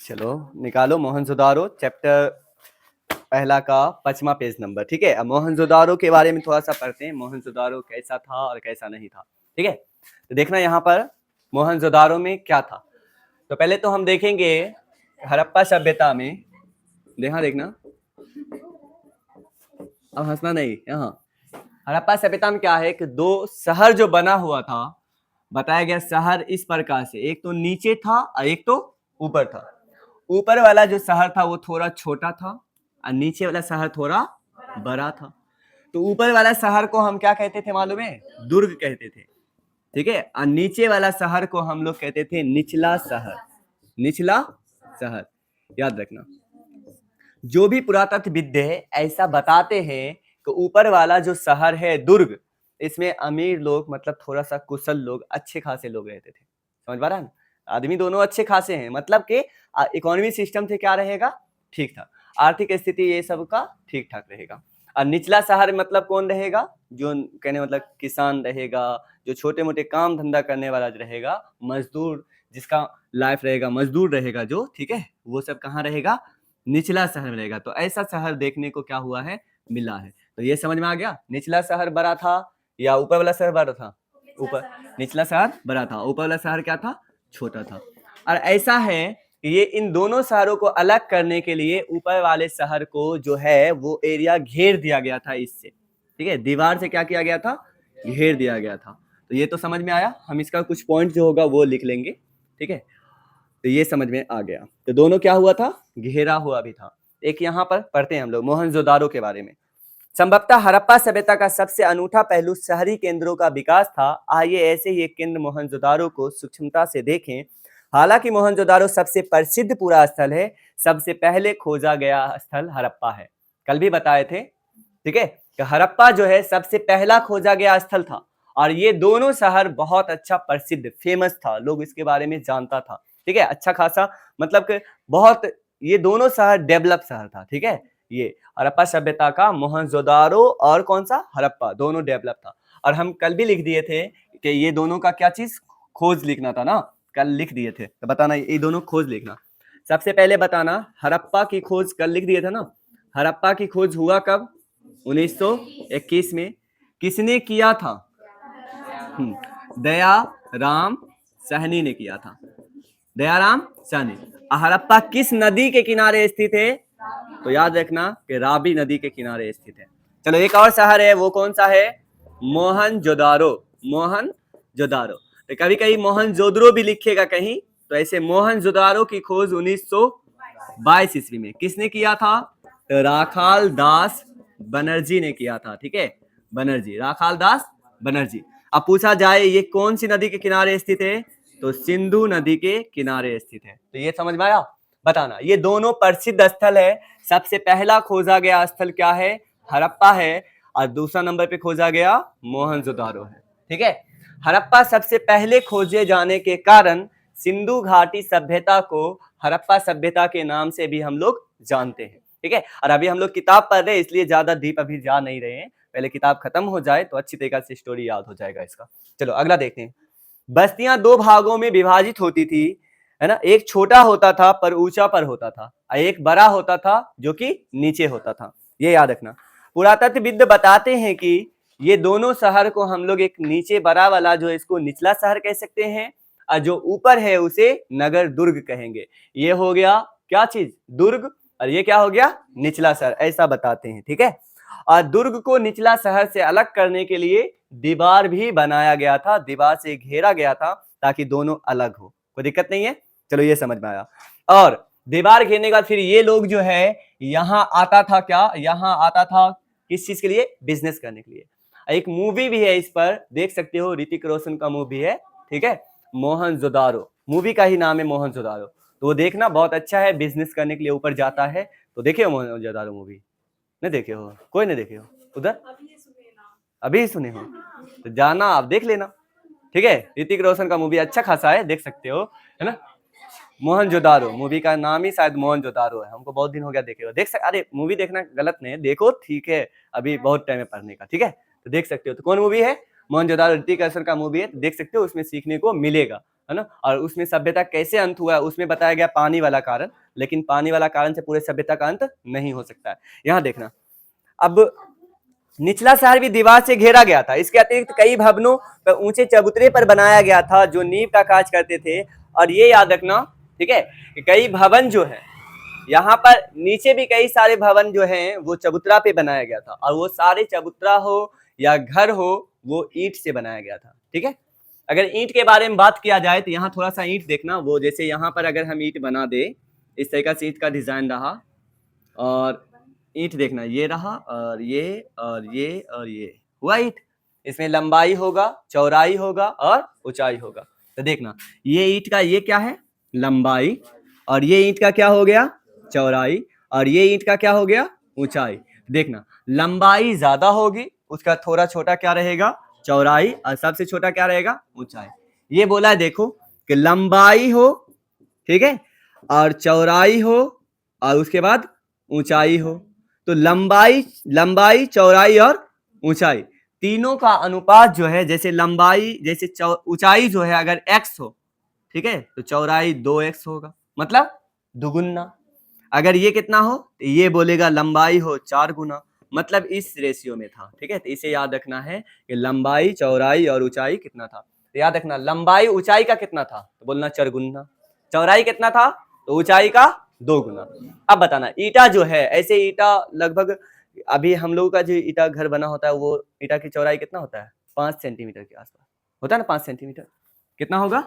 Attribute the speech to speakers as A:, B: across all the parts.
A: चलो निकालो मोहनजोदारो चैप्टर पहला का 5वां पेज नंबर। ठीक है, अब मोहनजोदारो के बारे में थोड़ा सा पढ़ते हैं, मोहनजोदारो कैसा था और कैसा नहीं था। ठीक है, तो देखना यहाँ पर मोहनजोदारो में क्या था। तो पहले तो हम देखेंगे हड़प्पा सभ्यता में, देखना अब हंसना नहीं। यहाँ हड़प्पा सभ्यता में क्या है कि दो शहर जो बना हुआ था, बताया गया शहर इस प्रकार से, एक तो नीचे था और एक तो ऊपर था। ऊपर वाला जो शहर था वो थोड़ा छोटा था और नीचे वाला शहर थोड़ा बड़ा था। तो ऊपर वाला शहर को हम क्या कहते थे मालूम है? दुर्ग कहते थे। ठीक है, और नीचे वाला शहर को हम लोग कहते थे निचला शहर। निचला शहर याद रखना। जो भी पुरातत्वविद है ऐसा बताते हैं कि ऊपर वाला जो शहर है दुर्ग, इसमें अमीर लोग मतलब थोड़ा सा कुशल लोग, अच्छे खासे लोग रहते थे। समझ पा रहा है? आदमी दोनों अच्छे खासे हैं, मतलब कि इकोनॉमी सिस्टम से क्या रहेगा? ठीक था, आर्थिक स्थिति ये सब का ठीक ठाक रहेगा। और निचला शहर मतलब कौन रहेगा? जो कहने मतलब किसान रहेगा, जो छोटे मोटे काम धंधा करने वाला रहेगा, मजदूर जिसका लाइफ रहेगा, मजदूर रहेगा जो, ठीक है, वो सब कहाँ रहेगा? निचला शहर में रहेगा। तो ऐसा शहर देखने को क्या हुआ है? मिला है। तो ये समझ में आ गया, निचला शहर बड़ा था या ऊपर वाला शहर बड़ा था? ऊपर, निचला शहर बड़ा था, ऊपर वाला शहर क्या था? छोटा था। और ऐसा है कि ये इन दोनों शहरों को अलग करने के लिए ऊपर वाले शहर को जो है वो एरिया घेर दिया गया था इससे। ठीक है, दीवार से क्या किया गया था? घेर दिया गया था। तो ये तो समझ में आया। हम इसका कुछ पॉइंट जो होगा वो लिख लेंगे। ठीक है, तो ये समझ में आ गया। तो दोनों क्या हुआ था? घेरा हुआ भी था। एक यहाँ पर पढ़ते हैं हम लोग मोहनजोदारो के बारे में। संभवतः हड़प्पा सभ्यता का सबसे अनूठा पहलू शहरी केंद्रों का विकास था। आइए ऐसे ही एक केंद्र मोहनजोदारो को सूक्ष्मता से देखें। हालांकि मोहनजोदारो सबसे प्रसिद्ध पूरा स्थल है, सबसे पहले खोजा गया स्थल हड़प्पा है। कल भी बताए थे, ठीक है, कि हड़प्पा जो है सबसे पहला खोजा गया स्थल था। और ये दोनों शहर बहुत अच्छा प्रसिद्ध फेमस था, लोग इसके बारे में जानता था। ठीक है, अच्छा खासा मतलब कि बहुत, ये दोनों शहर डेवलप शहर था। ठीक है, ये हड़प्पा सभ्यता का मोहनजोदारो और कौन सा? हड़प्पा, दोनों डेवलप था। और हम कल भी लिख दिए थे कि ये दोनों का क्या चीज? खोज लिखना था ना, कल लिख दिए थे। तो बताना ये दोनों खोज लिखना। सबसे पहले बताना हड़प्पा की खोज कल लिख दिए थे ना। हड़प्पा की खोज हुआ कब? 1921 में। किसने किया था? दया राम साहनी ने किया था। दयाराम साहनी। हड़प्पा किस नदी के किनारे स्थित है? तो याद रखना कि रावी नदी के किनारे स्थित है। चलो एक और शहर है, वो कौन सा है? मोहनजोदारो। मोहनजोदारो, तो कभी कभी मोहनजोदड़ो भी लिखेगा कहीं, तो ऐसे मोहनजोदारो की खोज 1922 ईस्वी में किसने किया था? तो राखाल दास बनर्जी ने किया था। ठीक है, बनर्जी, राखाल दास बनर्जी। अब पूछा जाए ये कौन सी नदी के किनारे स्थित है? तो सिंधु नदी के किनारे स्थित है। तो ये समझ में आया? बताना, ये दोनों प्रसिद्ध स्थल है। सबसे पहला खोजा गया स्थल क्या है? हड़प्पा है। और दूसरा नंबर पे खोजा गया मोहनजोदारो है। ठीक है, हड़प्पा सबसे पहले खोजे जाने के कारण सिंधु घाटी सभ्यता को हड़प्पा सभ्यता के नाम से भी हम लोग जानते हैं। ठीक है, और अभी हम लोग किताब पढ़ रहे हैं इसलिए ज्यादा डीप अभी जा नहीं रहे हैं, पहले किताब खत्म हो जाए तो अच्छी तरीके से स्टोरी याद हो जाएगा इसका। चलो अगला देखते हैं। बस्तियां दो भागों में विभाजित होती थी, है ना। एक छोटा होता था पर ऊंचा पर होता था, और एक बड़ा होता था जो कि नीचे होता था। ये याद रखना। पुरातत्वविद बताते हैं कि ये दोनों शहर को हम लोग एक नीचे बड़ा वाला जो इसको निचला शहर कह सकते हैं, और जो ऊपर है उसे नगर दुर्ग कहेंगे। ये हो गया क्या चीज? दुर्ग। और ये क्या हो गया? निचला शहर, ऐसा बताते हैं। ठीक है, और दुर्ग को निचला शहर से अलग करने के लिए दीवार भी बनाया गया था, दीवार से घेरा गया था ताकि दोनों अलग हो। कोई दिक्कत नहीं है। चलो ये समझ में आया। और दीवार घेरने के बाद फिर ये लोग जो है यहाँ आता था, क्या यहाँ आता था? किस चीज के लिए? बिजनेस करने के लिए। एक मूवी भी है इस पर, देख सकते हो, ऋतिक रोशन का मूवी है। ठीक है, मोहनजोदारो, मूवी का ही नाम है मोहनजोदारो। तो वो देखना, बहुत अच्छा है, बिजनेस करने के लिए ऊपर जाता है। तो देखिए मोहनजोदारो मूवी, नहीं देखे हो? कोई नहीं देखे हो उधर? अभी सुने हो तो जाना, आप देख लेना। ठीक है, ऋतिक रोशन का मूवी अच्छा खासा है, देख सकते हो, है ना। मोहनजोदारो, मूवी का नाम ही शायद मोहनजोदारो है। हमको बहुत दिन हो गया देखे हो। अरे मूवी देखना गलत नहीं है, देखो, ठीक है, अभी बहुत टाइम है पढ़ने का। ठीक है, तो देख सकते हो। तो कौन मूवी है? मोहनजोदारो, ऋतिक रोशन का मूवी है, देख सकते हो, उसमें सीखने को मिलेगा। है ना। और उसमें सभ्यता कैसे अंत हुआ उसमें बताया गया पानी वाला कारण, लेकिन पानी वाला कारण से पूरे सभ्यता का अंत नहीं हो सकता है। यहाँ देखना, अब निचला शहर भी दीवार से घेरा गया था, इसके अतिरिक्त कई भवनों पर ऊंचे चबूतरे पर बनाया गया था जो नींव का कार्य करते थे। और ये याद रखना, ठीक है, कि कई भवन जो है यहाँ पर नीचे भी कई सारे भवन जो हैं वो चबूतरा पे बनाया गया था, और वो सारे चबूतरा हो या घर हो वो ईंट से बनाया गया था। ठीक है, अगर ईंट के बारे में बात किया जाए तो यहाँ थोड़ा सा ईंट देखना, वो जैसे यहाँ पर अगर हम ईंट बना दे, इस तरीके से ईंट का डिजाइन रहा, और ईंट देखना ये रहा, और ये और ये और ये हुआ ईंट। इसमें लंबाई होगा, चौड़ाई होगा और ऊंचाई होगा। तो देखना, ये ईंट का ये क्या है, लंबाई, और ये ईंट का क्या हो गया, चौड़ाई, और ये ईंट का क्या हो गया, ऊंचाई। देखना, लंबाई ज्यादा होगी, उसका थोड़ा छोटा क्या रहेगा, चौड़ाई, और सबसे छोटा क्या रहेगा, ऊंचाई। ये बोला है देखो कि लंबाई हो, ठीक है, और चौड़ाई हो, और उसके बाद ऊंचाई हो। तो लंबाई चौड़ाई और ऊंचाई तीनों का अनुपात जो है, जैसे लंबाई जैसे ऊंचाई जो है अगर x हो, ठीक है, तो चौड़ाई 2x होगा, मतलब दुगुना। अगर ये कितना हो तो ये बोलेगा लंबाई हो 4 गुना, मतलब इस रेशियो में था। ठीक है, तो इसे याद रखना है कि लंबाई चौड़ाई और ऊंचाई कितना था। तो याद रखना, लंबाई ऊंचाई का कितना था तो बोलना 4 गुना, चौड़ाई कितना था तो ऊंचाई का 2 गुना। अब बताना, ईटा जो है, ऐसे ईटा लगभग अभी हम लोगों का जो ईटा घर बना होता है वो ईटा की चौड़ाई कितना होता है, 5 सेंटीमीटर के आसपास होता है ना, 5 सेंटीमीटर। कितना होगा,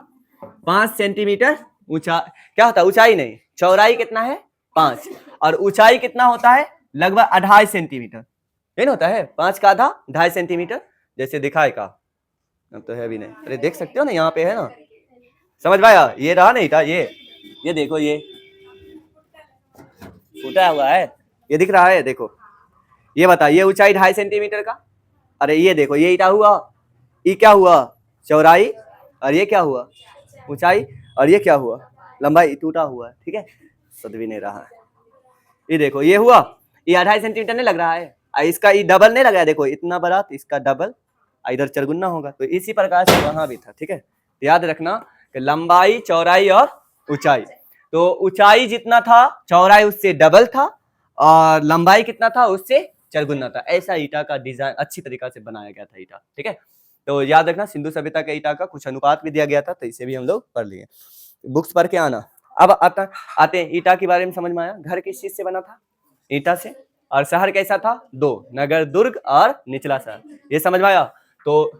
A: 5 सेंटीमीटर ऊंचा, क्या होता है, ऊंचाई नहीं, चौड़ाई कितना है 5, और ऊंचाई कितना होता है लगभग 2.5 सेंटीमीटर, यही होता है, 5 का आधा 2.5 सेंटीमीटर, जैसे दिखाए का, अब तो है भी नहीं, अरे देख सकते हो ना, यहाँ पे है ना, समझ पाया, ये रहा नहीं था, ये देखो, ये फूटा हुआ है, ये दिख रहा है, देखो, ये बताइए ऊंचाई 2.5 सेंटीमीटर का, अरे ये देखो, ये ईटा हुआ, ये क्या हुआ, चौड़ाई, और ये क्या हुआ, ऊंचाई, और ये क्या हुआ, लंबाई, टूटा हुआ है। ठीक है, सद भी नहीं रहा है, ये देखो, ये हुआ, ये 2.5 सेंटीमीटर नहीं लग रहा है, इसका ये डबल नहीं लग रहा है, देखो इतना बड़ा, तो इसका डबल, इधर 4 गुना होगा, तो इसी प्रकार से वहां भी था। ठीक है, तो याद रखना कि लंबाई चौड़ाई और ऊंचाई, तो ऊंचाई जितना था चौड़ाई उससे डबल था, और लंबाई कितना था उससे 4 गुना था। ऐसा ईटा का डिजाइन अच्छी तरीका से बनाया गया था ईटा। ठीक है, तो याद रखना, सिंधु सभ्यता के ईटा का कुछ अनुपात भी दिया गया था, तो इसे भी हम लोग पढ़ लिए, बुक्स पढ़ के आना। अब आते हैं ईटा के बारे में, समझ में आया, घर किस चीज से बना था, ईटा से, और शहर कैसा था, 2, नगर दुर्ग और निचला शहर, ये समझ में आया। तो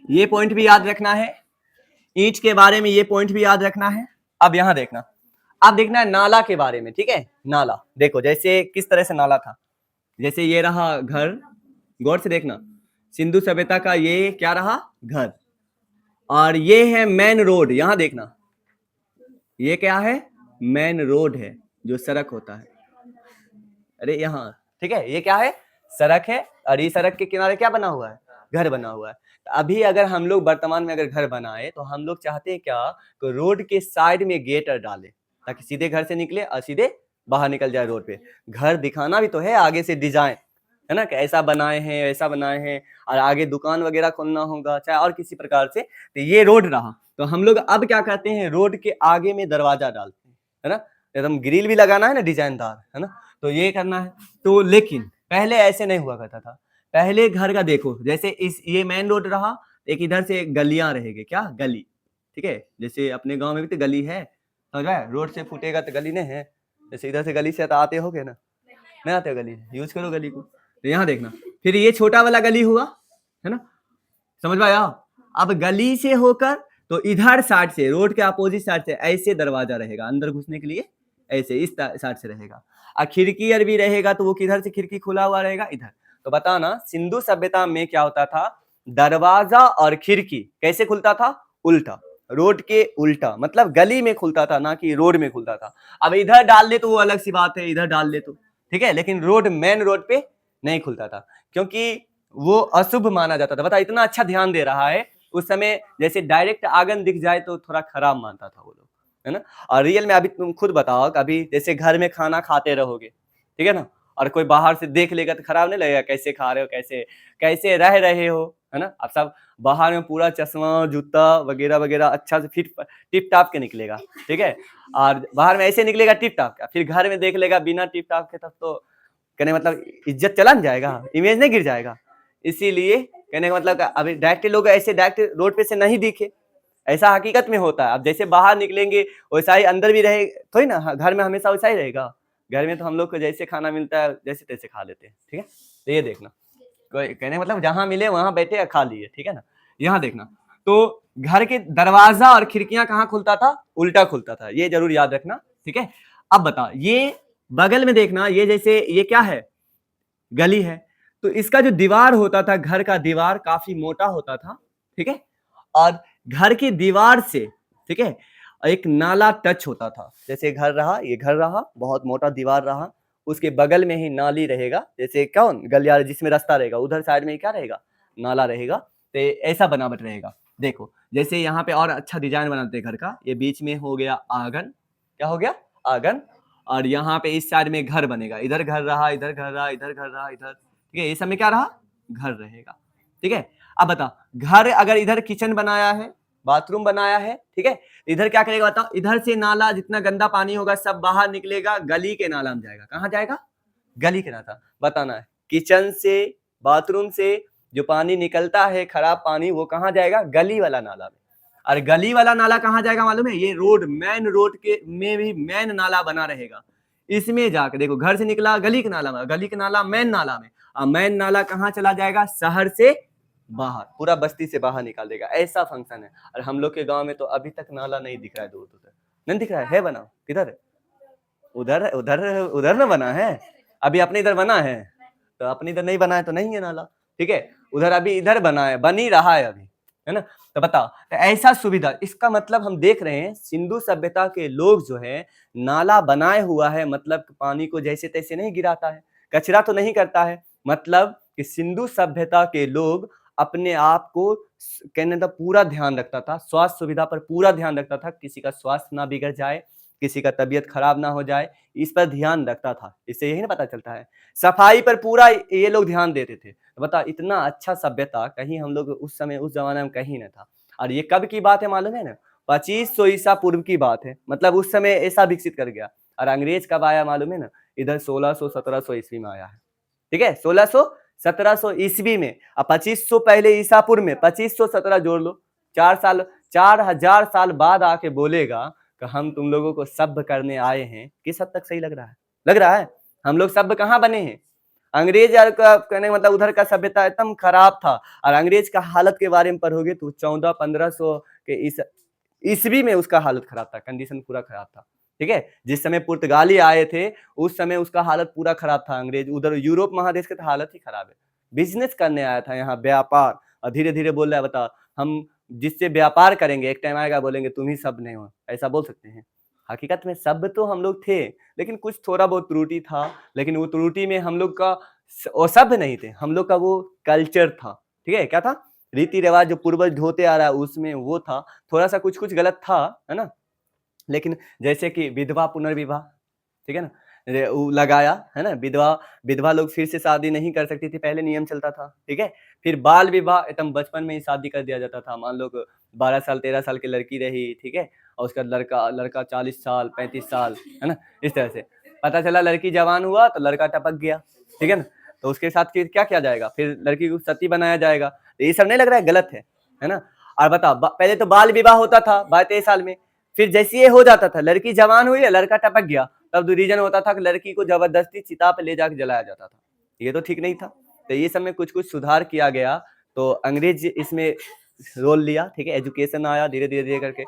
A: ये पॉइंट भी याद रखना है, ईंट के बारे में ये पॉइंट भी याद रखना है। अब यहाँ देखना, अब देखना है नाला के बारे में। ठीक है, नाला देखो जैसे किस तरह से नाला था, जैसे ये रहा घर, गौर से देखना, सिंधु सभ्यता का ये क्या रहा, घर, और ये है मेन रोड, यहां देखना, ये क्या है, मेन रोड है, जो सड़क होता है, अरे यहाँ, ठीक है, ये क्या है, सड़क है, और ये सड़क के किनारे क्या बना हुआ है, घर बना हुआ है। तो अभी अगर हम लोग वर्तमान में अगर घर बनाए तो हम लोग चाहते हैं क्या, कि रोड के साइड में गेट डाले, ताकि सीधे घर से निकले और सीधे बाहर निकल जाए रोड पे। घर दिखाना भी तो है आगे से डिजाइन, है ना, कि ऐसा बनाए हैं, ऐसा बनाए हैं, और आगे दुकान वगैरह खोलना होगा चाहे और किसी प्रकार से। तो ये रोड रहा, तो हम लोग अब क्या करते हैं, रोड के आगे में दरवाजा डालते हैं, है ना, एकदम ग्रिल भी लगाना है ना डिजाइनदार, है ना, तो ये करना है। तो लेकिन पहले ऐसे नहीं हुआ करता था, पहले घर का देखो, जैसे इस ये मेन रोड रहा, एक इधर से गलियां रहेगी, क्या गली, ठीक है, जैसे अपने गांव में भी तो गली है, समझ रहा है, रोड से फूटेगा तो गली नहीं है, जैसे इधर से गली से तो आते होगे ना, नहीं आते हो गली, यूज करो गली को। तो यहाँ देखना, फिर ये छोटा वाला गली हुआ, है ना, समझ में आया। अब गली से होकर तो इधर साइड से, रोड के अपोजिट साइड से ऐसे दरवाजा रहेगा अंदर घुसने के लिए, ऐसे इस साइड से रहेगा, और खिड़की भी रहेगा, तो वो किधर से खिड़की खुला हुआ रहेगा, इधर। तो बताना, सिंधु सभ्यता में क्या होता था, दरवाजा और खिड़की कैसे खुलता था, उल्टा, रोड के उल्टा, मतलब गली में खुलता था, ना कि रोड में खुलता था। अब इधर डाल दे तो वो अलग सी बात है, इधर डाल दे तो ठीक है, लेकिन रोड, मेन रोड पे नहीं खुलता था, क्योंकि वो अशुभ माना जाता था। बता, इतना अच्छा ध्यान दे रहा है, उस समय जैसे डायरेक्ट आंगन दिख जाए तो थोड़ा खराब मानता था वो लोग, है ना। और रियल में अभी तुम खुद बताओ, कभी जैसे घर में खाना खाते रहोगे, ठीक है ना, और कोई बाहर से देख लेगा तो खराब नहीं लगेगा, कैसे खा रहे हो, कैसे कैसे रह रहे हो, है ना। आप सब बाहर में पूरा चश्मा जूता वगैरह वगैरह अच्छा से फिट टिप टाप के निकलेगा, ठीक है। और बाहर में ऐसे निकलेगा टिप टाप का, फिर घर में देख लेगा बिना टिप टाप के, तब तो कहने का मतलब इज्जत चला न जाएगा, इमेज नहीं गिर जाएगा। इसीलिए कहने का मतलब अभी डायरेक्ट लोग ऐसे डायरेक्ट रोड पे से नहीं दिखे, ऐसा हकीकत में होता है। अब जैसे बाहर निकलेंगे वैसा ही अंदर भी रहे थोड़ी ना, घर में हमेशा वैसा ही रहेगा। घर में तो हम लोग को जैसे खाना मिलता है जैसे तैसे खा लेते हैं, ठीक है। तो ये देखना, कोई कहने का मतलब जहां मिले वहां बैठे या खा लिए, ठीक है ना। यहाँ देखना, तो घर के दरवाजा और खिड़कियां कहाँ खुलता था, उल्टा खुलता था, ये जरूर याद रखना, ठीक है। अब बता, ये बगल में देखना, ये जैसे ये क्या है, गली है, तो इसका जो दीवार होता था, घर का दीवार काफी मोटा होता था, ठीक है। और घर की दीवार से, ठीक है, एक नाला टच होता था। जैसे घर रहा, ये घर रहा, बहुत मोटा दीवार रहा, उसके बगल में ही नाली रहेगा, जैसे कौन गलियारा जिसमें रास्ता रहेगा, उधर साइड में क्या रहेगा, नाला रहेगा। तो ऐसा बनावट रहेगा। देखो जैसे यहाँ पे और अच्छा डिजाइन बनाते हैं घर का, ये बीच में हो गया आंगन, क्या हो गया, आंगन। और यहाँ पे इस साइड में घर बनेगा, इधर घर रहा, इधर घर रहा, इधर घर रहा, इधर, ठीक है। ये सब में क्या रहा, घर रहेगा, ठीक है। अब बता, घर अगर इधर किचन बनाया है, बाथरूम बनाया है, ठीक है, इधर क्या करेगा बताओ, इधर से नाला जितना गंदा पानी होगा सब बाहर निकलेगा, गली के नाला में जाएगा। कहाँ जाएगा, गली के नाला। बताना है, किचन से बाथरूम से जो पानी निकलता है खराब पानी, वो कहाँ जाएगा, गली वाला नाला में। और गली वाला नाला कहाँ जाएगा मालूम है, ये रोड, मेन रोड के में भी मेन नाला बना रहेगा, इसमें जाके देखो, घर से निकला गली के नाला में, गली के नाला मेन नाला में, और मेन नाला कहाँ चला जाएगा, शहर से बाहर, पूरा बस्ती से बाहर निकाल देगा। ऐसा फंक्शन है। और हम लोग के गांव में तो अभी तक नाला नहीं दिख रहा है, दूर दूर तक नहीं दिख रहा है बना, किधर है, उधर उधर उधर ना बना है, अभी अपने इधर बना है, तो अपने इधर नहीं बना है तो नहीं है नाला, ठीक है। उधर अभी इधर बना है, बन ही रहा है अभी, है ना। तो बताओ, तो ऐसा सुविधा, इसका मतलब हम देख रहे हैं सिंधु सभ्यता के लोग जो है नाला बनाए हुआ है, मतलब पानी को जैसे तैसे नहीं गिराता है, कचरा तो नहीं करता है। मतलब कि सिंधु सभ्यता के लोग अपने आप को कहने का पूरा ध्यान रखता था, स्वास्थ्य सुविधा पर पूरा ध्यान रखता था, किसी का स्वास्थ्य ना बिगड़ जाए, किसी का तबीयत खराब ना हो जाए, इस पर ध्यान रखता था। इससे यही ना पता चलता है, सफाई पर पूरा ये लोग ध्यान देते थे। तो बता, इतना अच्छा सभ्यता कहीं हम लोग उस समय उस जमाने में कहीं न था। और ये कब की बात है मालूम है ना, 2500 ईसा पूर्व की बात है, मतलब उस समय ऐसा विकसित कर गया। और अंग्रेज कब आया मालूम है ना, इधर 1600-1700 ईस्वी में आया है, ठीक है, 1600-1700 ईस्वी में। अब 2500 पहले ईसा पूर्व में, 2517 जोड़ लो, 4 साल, 4000 साल बाद आके बोलेगा कि हम तुम लोगों को सभ्य करने आए हैं। किस हद तक सही लग रहा है, लग रहा है। हम लोग सभ्य कहाँ बने हैं, अंग्रेज यार का कहने का मतलब उधर का सभ्यता एकदम खराब था। और अंग्रेज का हालत के बारे में पढ़ोगे तो 1400-1500 के ईस्वी में उसका हालत खराब था, कंडीशन पूरा खराब था, ठीक है। जिस समय पुर्तगाली आए थे उस समय उसका हालत पूरा खराब था। अंग्रेज उधर यूरोप महादेश का हालत ही खराब है, बिजनेस करने आया था यहाँ, व्यापार। और धीरे धीरे बोल रहा है, बता हम जिससे व्यापार करेंगे एक टाइम आएगा बोलेंगे तुम ही सब नहीं हो, ऐसा बोल सकते हैं। हकीकत में सब तो हम लोग थे, लेकिन कुछ थोड़ा बहुत त्रुटि था, लेकिन वो त्रुटि में हम लोग का वो सभ्य नहीं थे, हम लोग का वो कल्चर था, ठीक है। क्या था, रीति रिवाज जो पूर्वज ढोते आ रहा है उसमें वो था, थोड़ा सा कुछ कुछ गलत था, है ना। लेकिन जैसे कि विधवा पुनर्विवाह, ठीक है ना, वो लगाया है ना, विधवा विधवा लोग फिर से शादी नहीं कर सकती थी, पहले नियम चलता था, ठीक है। फिर बाल विवाह, एकदम बचपन में ही शादी कर दिया जाता था। मान लो 12 साल 13 साल की लड़की रही, ठीक है, और उसका लड़का लड़का 40 साल 35 साल, है ना। इस तरह से पता चला लड़की जवान हुआ तो लड़का टपक गया, ठीक है ना। तो उसके साथ फिर क्या किया जाएगा, फिर लड़की को सती बनाया जाएगा। तो ये सब नहीं लग रहा है गलत है ना। और बता, पहले तो बाल विवाह होता था 22-23 साल में, फिर जैसे ये हो जाता था, लड़की जवान हुई है लड़का टपक गया, तब रीजन होता था कि लड़की को जबरदस्ती चिता पे ले जाकर जलाया जाता था। ये तो ठीक नहीं था। तो ये सब में कुछ कुछ सुधार किया गया, तो अंग्रेज इसमें रोल लिया, ठीक है, एजुकेशन आया धीरे धीरे धीरे करके,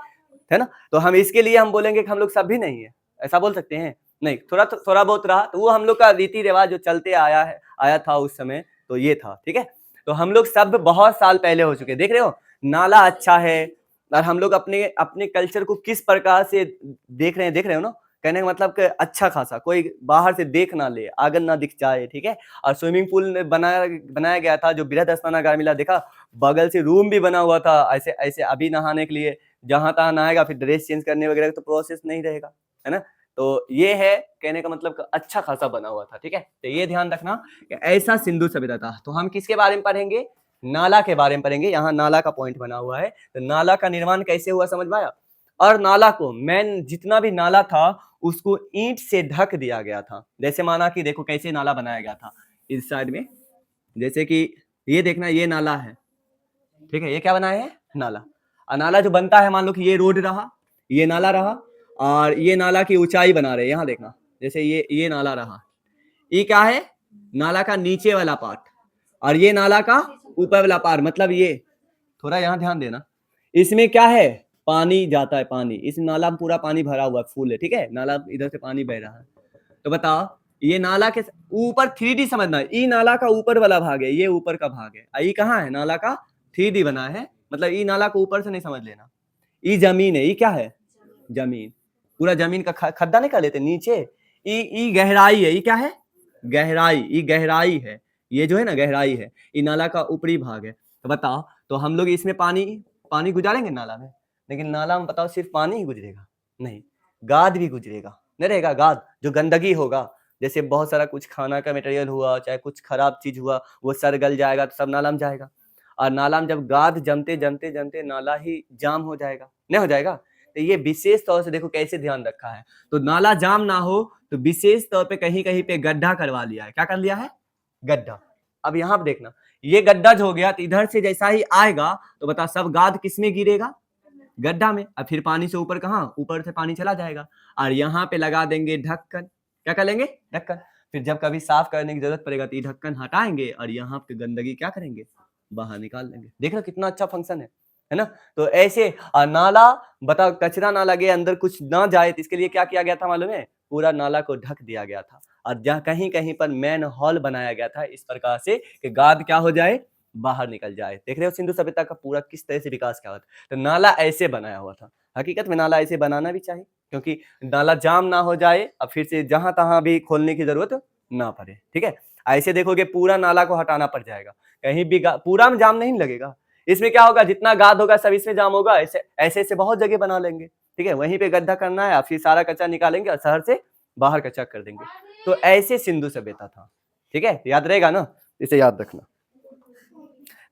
A: है ना। तो हम इसके लिए हम बोलेंगे कि हम लोग सब भी नहीं है, ऐसा बोल सकते हैं नहीं, थोड़ा बहुत रहा, तो वो हम लोग का रीति रिवाज जो चलते आया था उस समय, तो ये था, ठीक है। तो हम लोग सब बहुत साल पहले हो चुके, देख रहे हो नाला अच्छा है। और हम लोग अपने अपने कल्चर को किस प्रकार से देख रहे हो ना, कहने का मतलब कि अच्छा खासा कोई बाहर से देख ना ले, आंगन ना दिख जाए, ठीक है। और स्विमिंग पूल बनाया गया था, जो बृहद स्नानागार मिला, देखा बगल से रूम भी बना हुआ था, ऐसे ऐसे अभी नहाने के लिए जहां तहां नहाएगा, फिर ड्रेस चेंज करने वगैरह तो प्रोसेस नहीं रहेगा, है ना। तो ये है कहने का मतलब कि अच्छा खासा बना हुआ था, ठीक है। तो ये ध्यान रखना कि ऐसा सिंधु सभ्यता था। तो हम किसके बारे में पढ़ेंगे, नाला के बारे में पढ़ेंगे। यहाँ नाला का पॉइंट बना हुआ है, तो नाला का निर्माण कैसे हुआ समझ में आया। और नाला को मेन जितना भी नाला था उसको ईंट से ढक दिया गया था। जैसे माना कि देखो कैसे नाला बनाया गया था इस साइड में, जैसे कि ये देखना ये नाला है, ठीक है, ये क्या बनाया है नाला। और नाला जो बनता है मान लो कि ये रोड रहा, ये नाला रहा, और ये नाला की ऊंचाई बना रहे, यहाँ देखना जैसे ये नाला रहा, ये क्या है नाला का नीचे वाला पार्ट, और ये नाला का ऊपर वाला पार्ट, मतलब ये थोड़ा यहाँ ध्यान देना, इसमें क्या है पानी जाता है, पानी इस नाला में पूरा पानी भरा हुआ फुल है, ठीक है, नाला इधर से पानी बह रहा है। तो बताओ ये नाला के ऊपर 3D समझना, ये नाला का ऊपर वाला भाग है, ये ऊपर का भाग है, ये कहाँ है नाला का 3D बना है, मतलब ये नाला को ऊपर से नहीं समझ लेना, ये जमीन है, ये क्या है जमीन, पूरा जमीन का खड्डा नहीं कर लेते नीचे, ये गहराई है, ये क्या है गहराई, ये गहराई है, ये जो है ना गहराई है, ये नाला का ऊपरी भाग है। तो बताओ तो हम लोग इसमें पानी गुजारेंगे नाला में, लेकिन नाला में बताओ सिर्फ पानी ही गुजरेगा नहीं, गाद भी गुजरेगा, नहीं रहेगा गाद, जो गंदगी होगा, जैसे बहुत सारा कुछ खाना का मटेरियल हुआ, चाहे कुछ खराब चीज हुआ, वो सर गल जाएगा तो सब नाला में जाएगा, और नाला में जब गाद जमते जमते जमते नाला ही जाम हो जाएगा, नहीं हो जाएगा। तो ये विशेष तौर से देखो कैसे ध्यान रखा है, तो नाला जाम ना हो तो विशेष तौर पे कहीं कहीं पे गड्ढा करवा लिया है, क्या कर लिया है गड्ढा। अब यहाँ पे देखना ये गड्ढा जो हो गया, तो इधर से जैसा ही आएगा तो बता सब गाद किसमें गिरेगा गड्ढा में, और फिर पानी से ऊपर कहाँ ऊपर से पानी चला जाएगा, और यहाँ पे लगा देंगे ढक्कन, क्या कर लेंगे ढक्कन, फिर जब कभी साफ करने की जरूरत पड़ेगा तो ये ढक्कन हटाएंगे और यहाँ पे गंदगी क्या करेंगे बाहर निकाल देंगे। देख रहे कितना अच्छा फंक्शन है ना। तो ऐसे नाला बताओ कचरा ना लगे अंदर कुछ ना जाए, तो इसके लिए क्या किया गया था मालूम है, पूरा नाला को ढक दिया गया था, और जहाँ कहीं कहीं पर मैन हॉल बनाया गया था इस प्रकार से कि गाद क्या हो जाए बाहर निकल जाए। देख रहे हो सिंधु सभ्यता का पूरा किस तरह से विकास क्या होता है। तो नाला ऐसे बनाया हुआ था, हकीकत में नाला ऐसे बनाना भी चाहिए, क्योंकि नाला जाम ना हो जाए और फिर से जहां तहां भी खोलने की जरूरत ना पड़े, ठीक है। ऐसे देखोगे पूरा नाला को हटाना पड़ जाएगा, कहीं भी पूरा में जाम नहीं लगेगा, इसमें क्या होगा जितना गाद होगा सब इसमें जाम होगा, ऐसे ऐसे बहुत जगह बना लेंगे, ठीक है, वहीं पे गड्ढा करना है, फिर सारा कचरा निकालेंगे और शहर से बाहर कचरा कर देंगे। तो ऐसे सिंधु सभ्यता था, ठीक है, याद रहेगा ना, इसे याद रखना।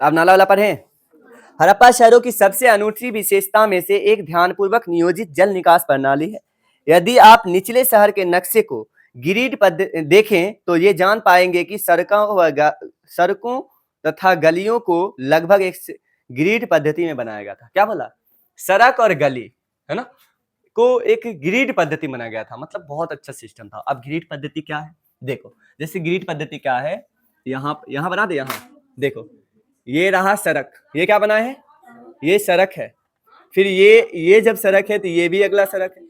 A: अब नाला वाला पढ़े। हड़प्पा शहरों की सबसे अनूठी विशेषता में से एक ध्यानपूर्वक नियोजित जल निकास प्रणाली है। यदि आप निचले शहर के नक्शे को ग्रिड पर देखें तो ये जान पाएंगे कि सड़कों तथा गलियों को लगभग एक ग्रिड पद्धति में बनाया गया था। क्या बोला, सड़क और गली है ना को एक ग्रिड पद्धति बनाया गया था, मतलब बहुत अच्छा सिस्टम था। अब ग्रिड पद्धति क्या है देखो, जैसे ग्रिड पद्धति क्या है, यहाँ बना दे, यहाँ देखो ये रहा सड़क, ये क्या बना है ये सड़क है, फिर ये जब सड़क है तो ये भी अगला सड़क है,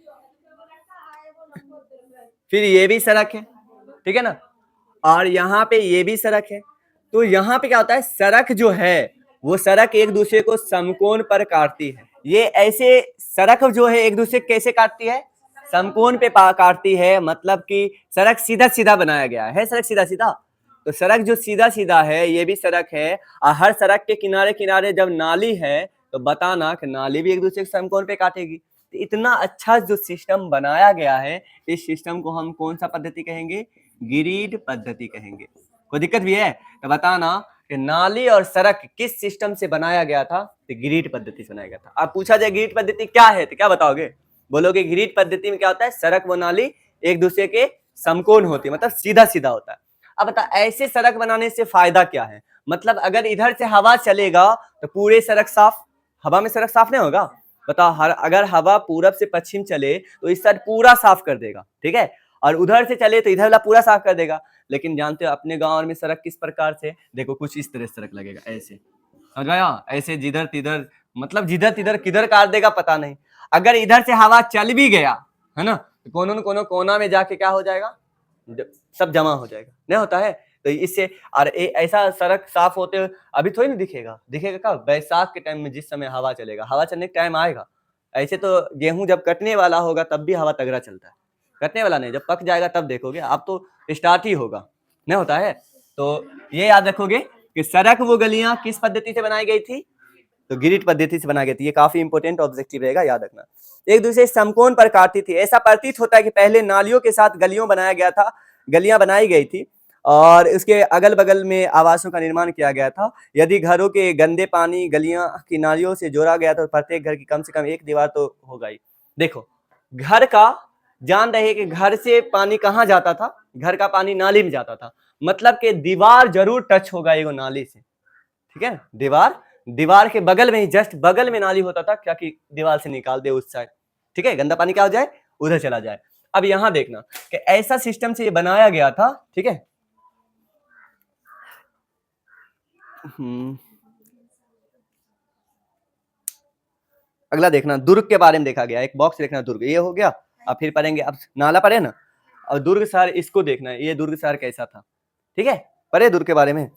A: फिर ये भी सड़क है, ठीक है ना, और यहाँ पे ये भी सड़क है। तो यहाँ पे क्या होता है, सड़क जो है वो सड़क एक दूसरे को समकोण पर काटती है। ये ऐसे सड़क जो है एक दूसरे कैसे काटती है, समकोण पे काटती है, मतलब कि सड़क सीधा सीधा बनाया गया है सड़क सीधा सीधा। तो सड़क जो सीधा सीधा है ये भी सड़क है, और हर सड़क के किनारे किनारे जब नाली है तो बताना कि नाली भी एक दूसरे के समकोण पे काटेगी। तो इतना अच्छा जो सिस्टम बनाया गया है, इस सिस्टम को हम कौन सा पद्धति कहेंगे, ग्रिड पद्धति कहेंगे। कोई दिक्कत भी है तो बताना कि नाली और सड़क किस सिस्टम से बनाया गया था, तो ग्रिड पद्धति से बनाया गया था। अब पूछा जाए ग्रिड पद्धति क्या है तो क्या बताओगे, बोलोगे ग्रिड पद्धति में क्या होता है, सड़क व नाली एक दूसरे के समकोण होती है, मतलब सीधा सीधा होता है। अब बता ऐसे सड़क बनाने से फायदा क्या है, मतलब अगर इधर से हवा चलेगा तो पूरे सड़क साफ, हवा में सड़क साफ नहीं होगा, बताओ अगर हवा पूरब से पश्चिम चले तो इस साइड पूरा साफ कर देगा, ठीक है, और उधर से चले तो इधर वाला पूरा साफ कर देगा। लेकिन जानते हो अपने गांव में सड़क किस प्रकार से, देखो कुछ इस तरह सड़क लगेगा, ऐसे समझ गया, ऐसे जिधर तिधर, मतलब जिधर तिधर किधर काट देगा पता नहीं। अगर इधर से हवा चल भी गया है ना तो कोनो कोना में जाके क्या हो जाएगा, सब जमा हो जाएगा, नहीं होता है। तो इससे और ऐसा सड़क साफ होते हुए अभी थोड़ी ना दिखेगा, दिखेगा कब, बैसाख के टाइम में जिस समय हवा चलेगा, हवा चलने का टाइम आएगा। ऐसे तो गेहूं जब कटने वाला होगा तब भी हवा तगड़ा चलता है, कटने वाला नहीं, जब पक जाएगा तब देखोगे, अब तो स्टार्ट ही होगा, नहीं होता है। तो ये याद रखोगे कि सड़क वो गलियां किस पद्धति से बनाई गई थी, तो ग्रिड पद्धति से बनाई गई थी। ये काफी इंपॉर्टेंट ऑब्जेक्टिव रहेगा, याद रखना। एक दूसरे समकोण पर काटती थी। ऐसा प्रतीत होता है कि पहले नालियों के साथ गलियां बनाई गई थी और उसके अगल बगल में आवासों का निर्माण किया गया था। यदि घरों के गंदे पानी गलियां की नालियों से जोड़ा गया तो प्रत्येक घर की कम से कम एक दीवार तो होगा ही। देखो घर का जान रहे कि घर से पानी कहाँ जाता था, घर का पानी नाली में जाता था, मतलब कि दीवार जरूर टच होगा एगो नाली से, ठीक है। दीवार के बगल में ही, जस्ट बगल में नाली होता था, क्या कि दीवार से निकाल दे उस साइड, ठीक है, गंदा पानी क्या हो जाए उधर चला जाए। अब यहां देखना कि ऐसा सिस्टम से ये बनाया गया था, ठीक है। अगला देखना दुर्ग के बारे में देखा गया, एक बॉक्स देखना दुर्ग, ये हो गया। अब फिर पढ़ेंगे, अब नाला पढ़े ना, और दुर्ग शहर इसको देखना है, ये दुर्ग शहर कैसा था, ठीक है, पढ़े दुर्ग के बारे में।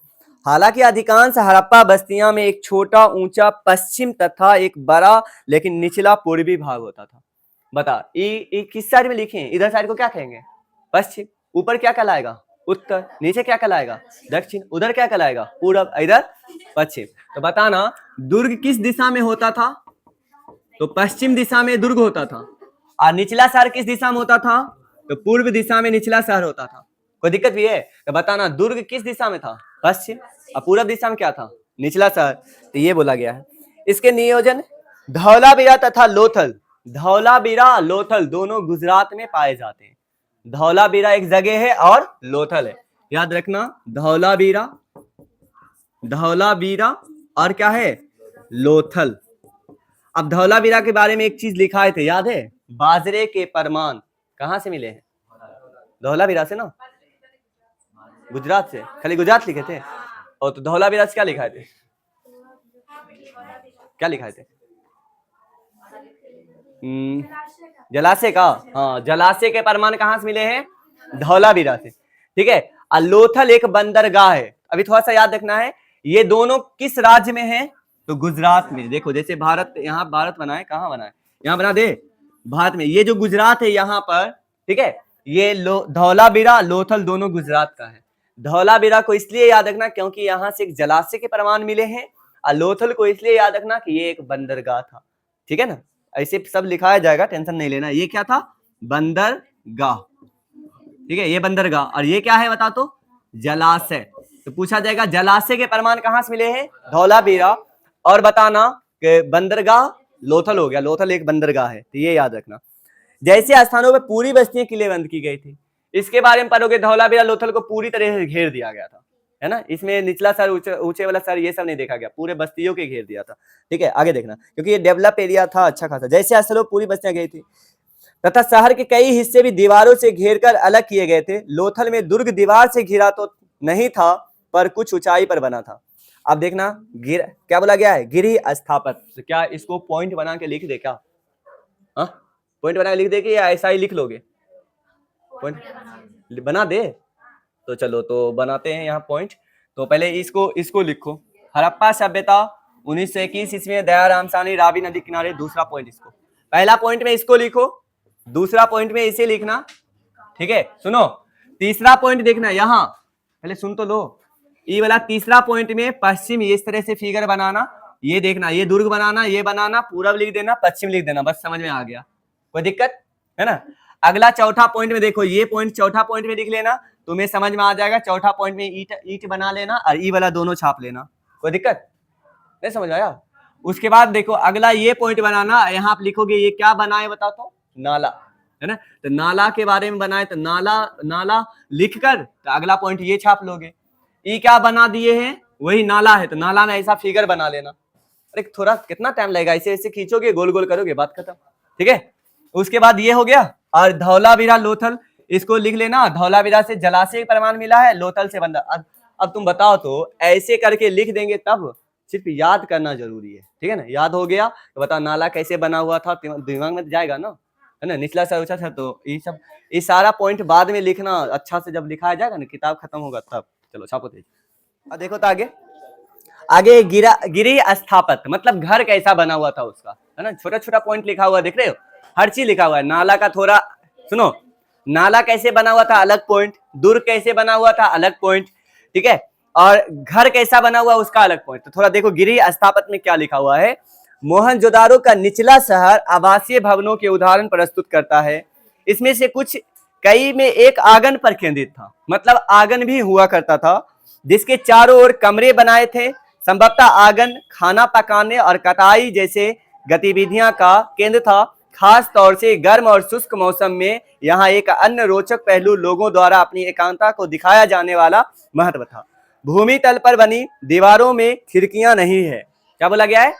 A: हालांकि अधिकांश हड़प्पा बस्तियां में एक छोटा ऊंचा पश्चिम तथा एक बड़ा लेकिन निचला पूर्वी भाग होता था। बता ये किस साइड में लिखे हैं, इधर साइड को क्या कहेंगे पश्चिम, ऊपर क्या कहलाएगा उत्तर, नीचे क्या कहलाएगा दक्षिण, उधर क्या कहलाएगा पूरब, इधर पश्चिम। तो बताना दुर्ग किस दिशा में होता था, तो पश्चिम दिशा में दुर्ग होता था। और निचला शहर किस दिशा में होता था, तो पूर्व दिशा में निचला शहर होता था। कोई दिक्कत भी है तो बताना दुर्ग किस दिशा में था पश्चिम, और पूर्व दिशा में क्या था निचला शहर। तो ये बोला गया है। इसके नियोजन धौलावीरा तथा लोथल, धौलावीरा लोथल दोनों गुजरात में पाए जाते हैं। धौलावीरा एक जगह है और लोथल है, याद रखना धौलावीरा और क्या है लोथल। अब धौलावीरा के बारे में एक चीज लिखा है थे, याद है, बाजरे के परमान कहां से मिले हैं, धौलावीरा से ना, गुजरात से, खाली गुजरात लिखे थे। और तो धौलावीरा से क्या लिखा थे, क्या लिखा थे जलाशय का, हाँ जलाशय के परमान कहां से मिले हैं धौलावीरा से, ठीक है। और लोथल एक बंदरगाह है। अभी थोड़ा सा याद रखना है, ये दोनों किस राज्य में है, तो गुजरात में। देखो जैसे भारत, यहाँ भारत बना है, कहाँ बना है, यहाँ बना दे भारत में। ये जो गुजरात है यहाँ पर, ठीक है, ये धौलावीरा लोथल दोनों गुजरात का है। धौलावीरा को इसलिए याद रखना क्योंकि यहाँ से एक जलाशय के प्रमाण मिले हैं, और लोथल को इसलिए याद रखना कि ये एक बंदरगाह था, ठीक है ना। ऐसे सब लिखाया जाएगा, टेंशन नहीं लेना। ये क्या था बंदरगाह, ठीक है, ये बंदरगाह। और ये क्या है बता तो जलाशय। तो पूछा जाएगा जलाशय के प्रमाण कहां से मिले हैं धौलावीरा, और बताना कि बंदरगाह लोथल हो गया, लोथल एक बंदरगाह है, तो ये याद रखना। जैसे स्थानों पर पूरी बस्तियां किलेबंद की गई थी, इसके बारे में पढ़ोगे। धौलावीरा लोथल को पूरी तरह से घेर दिया गया था, है ना, इसमें निचला सर ऊंचे वाला सर ये सब नहीं देखा गया, पूरे बस्तियों के घेर दिया था, ठीक है। आगे देखना क्योंकि ये डेवलप एरिया था अच्छा खासा। जैसे स्थलों पूरी बस्तियां गई थी तथा शहर के कई हिस्से भी दीवारों से घेरकर अलग किए गए थे। लोथल में दुर्ग दीवार से घिरा तो नहीं था, पर कुछ ऊंचाई पर बना था। अब देखना क्या बोला गया है गिरी स्थापत, तो क्या इसको पॉइंट बना के लिख दे क्या, हाँ पॉइंट बना के लिख दे कि या ऐसा ही लिख लोगे, पॉइंट बना दे तो चलो तो बनाते हैं यहाँ पॉइंट। तो पहले इसको लिखो, हड़प्पा सभ्यता 1921 ईस्वी में दयाराम साहनी रावी नदी किनारे। दूसरा पॉइंट इसको, पहला पॉइंट में इसको लिखो, दूसरा पॉइंट में इसे लिखना, ठीक है। सुनो तीसरा पॉइंट देखना, यहाँ पहले सुन तो लो, ये वाला तीसरा पॉइंट में पश्चिम इस तरह से फिगर बनाना, ये देखना, ये दुर्ग बनाना, ये बनाना, पूरब लिख देना, पश्चिम लिख देना, बस समझ में आ गया, कोई दिक्कत है ना। अगला चौथा पॉइंट में देखो, ये पॉइंट चौथा पॉइंट में लिख लेना, तुम्हें समझ में आ जाएगा। चौथा पॉइंट में ईट बना लेना और ई वाला दोनों छाप लेना, कोई दिक्कत नहीं, समझ आया। उसके बाद देखो अगला ये पॉइंट बनाना, यहाँ आप लिखोगे ये क्या बनाए बता तो नाला, है ना, तो नाला के बारे में बनाए, तो नाला लिखकर तो अगला पॉइंट ये छाप लोगे। ई क्या बना दिए हैं, वही नाला है, तो नाला में ऐसा फिगर बना लेना। अरे थोड़ा कितना टाइम लगेगा, ऐसे ऐसे खींचोगे गोल गोल करोगे, बात खत्म, ठीक है। उसके बाद ये हो गया। और धौलावीरा लोथल इसको लिख लेना, धौलावीरा से जलाशय प्रमाण मिला है, लोथल से बंदा। अब तुम बताओ तो ऐसे करके लिख देंगे, तब सिर्फ याद करना जरूरी है, ठीक है ना। याद हो गया तो बताओ नाला कैसे बना हुआ था, दिमाग में जाएगा ना, है ना, निचला से ऊंचा था। तो ये सारा पॉइंट बाद में लिखना, अच्छा से जब लिखाया जाएगा ना, किताब खत्म होगा तब। चलो छापो तेज। अब देखो तो आगे गिरी स्थापत मतलब घर कैसा बना हुआ था उसका, है ना, छोटा छोटा पॉइंट लिखा हुआ, देख रहे हो, हर चीज लिखा हुआ है। नाला का थोड़ा सुनो, नाला कैसे बना हुआ था अलग पॉइंट, दुर्ग कैसे बना हुआ था अलग पॉइंट, ठीक है, और घर कैसा बना हुआ उसका अलग पॉइंट। तो थोड़ा देखो गिरी स्थापत में क्या लिखा हुआ है। मोहनजोदारो का निचला शहर आवासीय भवनों के उदाहरण प्रस्तुत करता है। इसमें से कुछ कई में एक आंगन पर केंद्रित था, मतलब आंगन भी हुआ करता था जिसके चारों ओर कमरे बनाए थे। संभवतः आंगन खाना पकाने और कटाई जैसे गतिविधियां का केंद्र था। खास तौर से गर्म और शुष्क मौसम में यहाँ एक अन्य रोचक पहलू लोगों द्वारा अपनी एकांतता को दिखाया जाने वाला महत्व था। भूमि तल पर बनी दीवारों में खिड़कियां नहीं है। क्या बोला गया है?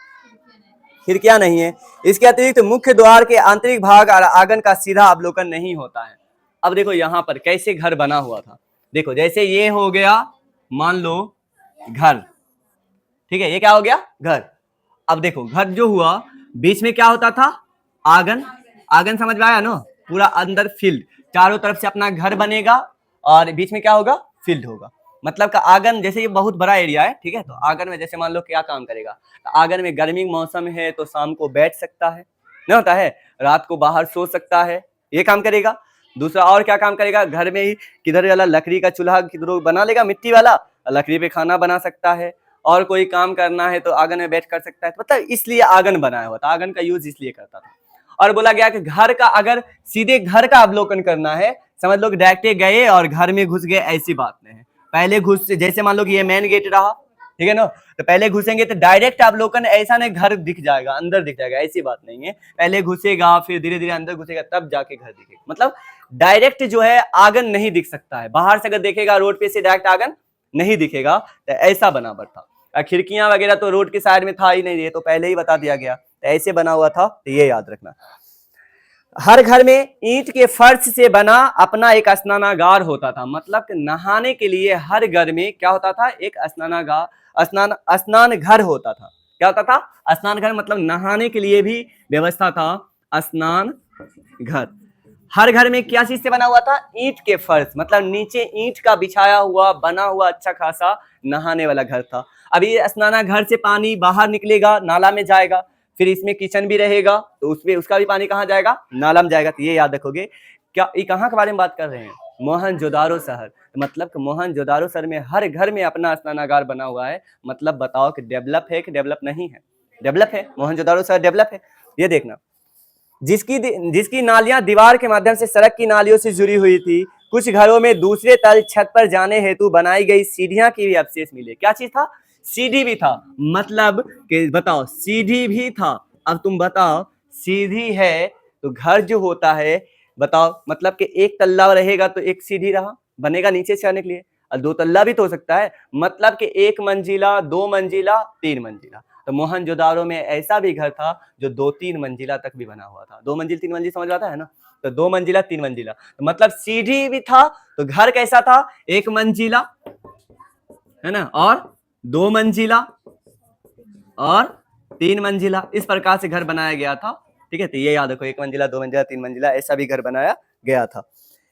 A: खिड़कियां नहीं है। इसके अतिरिक्त मुख्य द्वार के आंतरिक भाग और आंगन का सीधा अवलोकन नहीं होता है। अब देखो यहाँ पर कैसे घर बना हुआ था। देखो जैसे ये हो गया, मान लो घर, ठीक है, ये क्या हो गया? घर। अब देखो घर जो हुआ, बीच में क्या होता था? आंगन। आंगन समझ में आया ना? पूरा अंदर फील्ड, चारों तरफ से अपना घर बनेगा और बीच में क्या होगा? फील्ड होगा। मतलब का आंगन, जैसे ये बहुत बड़ा एरिया है, ठीक है, तो आंगन में जैसे मान लो क्या काम करेगा, आंगन में गर्मी मौसम है तो शाम को बैठ सकता है, नहीं होता है, रात को बाहर सो सकता है, ये काम करेगा। दूसरा और क्या काम करेगा? घर में ही किधर वाला लकड़ी का चूल्हा किधर बना लेगा, मिट्टी वाला, लकड़ी पे खाना बना सकता है, और कोई काम करना है तो आंगन में बैठ कर सकता है। मतलब इसलिए आंगन बनाया हुआ था, आंगन का यूज इसलिए करता था। और बोला गया कि घर का, अगर सीधे घर का अवलोकन करना है, समझ लो कि डायरेक्ट गए और घर में घुस गए, ऐसी बात नहीं है। पहले घुस, जैसे मान लो कि ये मेन गेट रहा, ठीक है ना, तो पहले घुसेंगे तो डायरेक्ट अवलोकन ऐसा नहीं घर दिख जाएगा, अंदर दिख जाएगा, ऐसी बात नहीं है। पहले घुसेगा, फिर धीरे धीरे अंदर घुसेगा, तब जाके घर दिखेगा। मतलब डायरेक्ट जो है आंगन नहीं दिख सकता है। बाहर से अगर देखेगा रोड पे से डायरेक्ट आंगन नहीं दिखेगा, तो ऐसा बनावट था। खिड़कियां वगैरह तो रोड के साइड में था ही नहीं, ये तो पहले ही बता दिया गया, तो ऐसे बना हुआ था, तो ये याद रखना। हर घर में ईंट के फर्श से बना अपना एक स्नानागार होता था। मतलब नहाने के लिए हर घर में क्या होता था? एक स्नानागार, स्नान घर होता था। क्या होता था? स्नान घर। मतलब नहाने के लिए भी व्यवस्था था, स्नान घर। हर घर में क्या चीज से बना हुआ था? ईंट के फर्श, मतलब नीचे ईंट का बिछाया हुआ बना हुआ अच्छा खासा नहाने वाला घर था। अब ये स्नाना घर से पानी बाहर निकलेगा, नाला में जाएगा, फिर इसमें किचन भी रहेगा, तो उसमें उसका भी पानी कहाँ जाएगा? नाला में जाएगा। तो ये याद रखोगे। क्या ये कहाँ के बारे में बात कर रहे हैं? मोहनजोदारो शहर। मतलब कि मोहनजोदारो शहर में हर घर में अपना स्नानागार बना हुआ है। मतलब बताओ कि डेवलप है कि डेवलप नहीं है? डेवलप है, मोहनजोदारो शहर डेवलप है। ये देखना, जिसकी नालियां दीवार के माध्यम से सड़क की नालियों से जुड़ी हुई थी। कुछ घरों में दूसरे तल छत पर जाने हेतु बनाई गई सीढ़ियां की भी अवशेष मिले। क्या चीज था? सीढ़ी भी था। मतलब कि बताओ, सीढ़ी भी था। अब तुम बताओ, सीढ़ी है तो घर जो होता है, बताओ, मतलब कि एक तल्ला रहेगा तो एक सीढ़ी रहा, बनेगा नीचे से आने के लिए, और दो तल्ला भी तो हो सकता है। मतलब कि एक मंजिला, दो मंजिला, तीन मंजिला। तो मोहनजोदारो में ऐसा भी घर था जो 2-3 मंजिला तक भी बना हुआ था। 2 मंजिल 3 मंजिल समझ आता है ना? तो 2 मंजिला 3 मंजिला, तो मतलब सीढ़ी भी था। तो घर कैसा था? एक मंजिला, है ना, और 2 मंजिला और 3 मंजिला, इस प्रकार से घर बनाया गया था। ठीक है, तो ये याद रखो, 1 मंजिला, 2 मंजिला, 3 मंजिला, ऐसा भी घर बनाया गया था।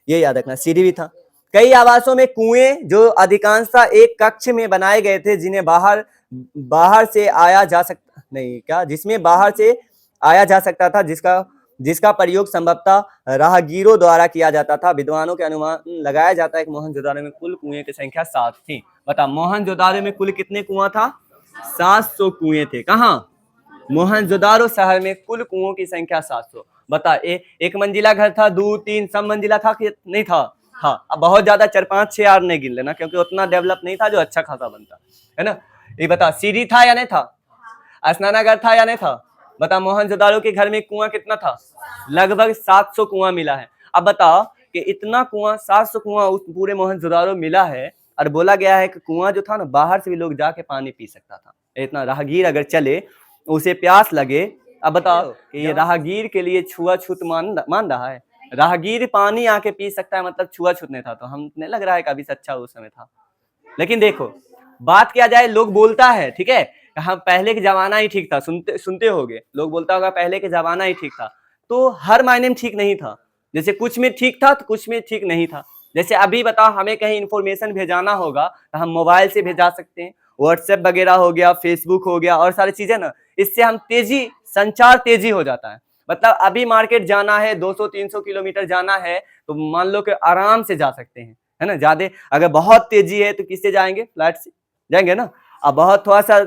A: ये याद रखना। सीढ़ी भी था। कई आवासों में कुएं जो अधिकांशतः एक कक्ष में बनाए गए थे, जिन्हें बाहर से आया जा सकता नहीं, क्या, जिसमें बाहर से आया जा सकता था, जिसका प्रयोग संभवतः राहगीरों द्वारा किया जाता था। विद्वानों के अनुमान लगाया जाता है कि मोहनजोदारो में कुल कुएं की संख्या 7 थी। बता, मोहनजोदारो में कुल कितने कुआं था? 700 कुएं थे। कहाँ? मोहनजोदारो शहर में कुल कुओं की संख्या 700। बता, एक मंजिला घर था, 2-3 सब मंजिला था कि नहीं था? था। अब बहुत ज्यादा 4-5-6 और नहीं गिन लेना, क्योंकि उतना डेवलप नहीं था जो अच्छा खासा बनता है ना। ये बता, सीढ़ी था या नहीं था? स्नानागार था या नहीं था? बता, मोहनजोदारो के घर में कुआं कितना था? लगभग 700 कुआं मिला है। अब बताओ कि इतना कुआं, 700 कुआं उस पूरे मोहनजोदारो मिला है, और बोला गया है कि कुआं जो था ना, बाहर से भी लोग जाके पानी पी सकता था। इतना राहगीर अगर चले, उसे प्यास लगे। अब बताओ कि ये राहगीर के लिए छुआछूत मान रहा है? राहगीर पानी आके पी सकता है, मतलब छुआछूत नहीं था। तो हम नहीं लग रहा है कभी अच्छा उस समय था। लेकिन देखो, बात किया जाए, लोग बोलता है, ठीक है, हम पहले के जमाना ही ठीक था। सुनते होगे, लोग बोलता होगा पहले के जमाना ही ठीक था। तो हर मायने में ठीक नहीं था। जैसे कुछ में ठीक था तो कुछ में ठीक नहीं था। जैसे अभी बताओ, हमें कहीं इंफॉर्मेशन भेजाना होगा तो हम मोबाइल से भेजा सकते हैं, व्हाट्सएप वगैरह हो गया, फेसबुक हो गया, और सारी चीजें ना, इससे हम संचार तेजी हो जाता है। मतलब अभी मार्केट जाना है, 200-300 किलोमीटर जाना है, तो मान लो कि आराम से जा सकते हैं, है ना। ज्यादा अगर बहुत तेजी है तो किससे जाएंगे? फ्लाइट से जाएंगे ना। अब बहुत थोड़ा सा